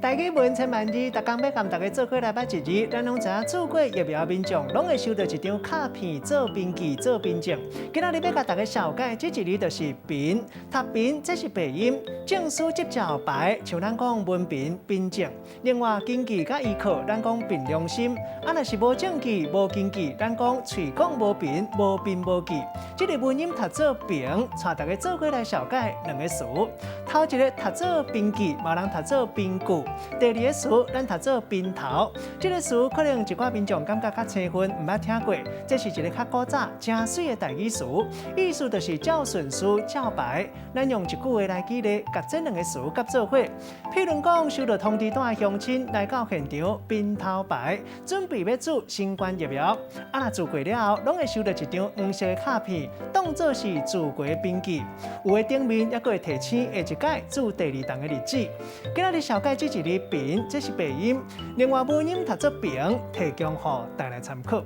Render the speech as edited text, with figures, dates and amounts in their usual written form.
大家问千万字，逐工要甲大家做伙来捌一日，咱拢知影做过疫苗民众，拢会收到一张卡片做登记、做凭证。今仔日要甲大家小解，这一日就是凭，读凭这是病因，证书执照牌，像咱讲文凭、凭证。另外登记甲依靠，咱讲凭良心。啊，若是无证据、无登记，咱讲嘴讲无凭、无凭无据。这个文音读做凭，带大家做伙来小解两个词。头一个读做凭据，嘛人读做凭据。第二个词，咱读做平头，这个词可能一寡民众感觉较青分，唔捌听过。这是一个较古早、真水的台语词，意思就是照顺序、照牌。咱用一句话来举例，甲这两个词夹做伙。譬如讲，收到通知单的乡亲来到现场，平头牌，准备要注新冠疫苗。啊，若注过了后，拢会收到一张黄色的卡片，当作是注过的凭据。有的顶面还会提醒下一届注第二档的日子。今仔日小解这一日凭，这是病因。另外，文音读作凭，提供予大家参考。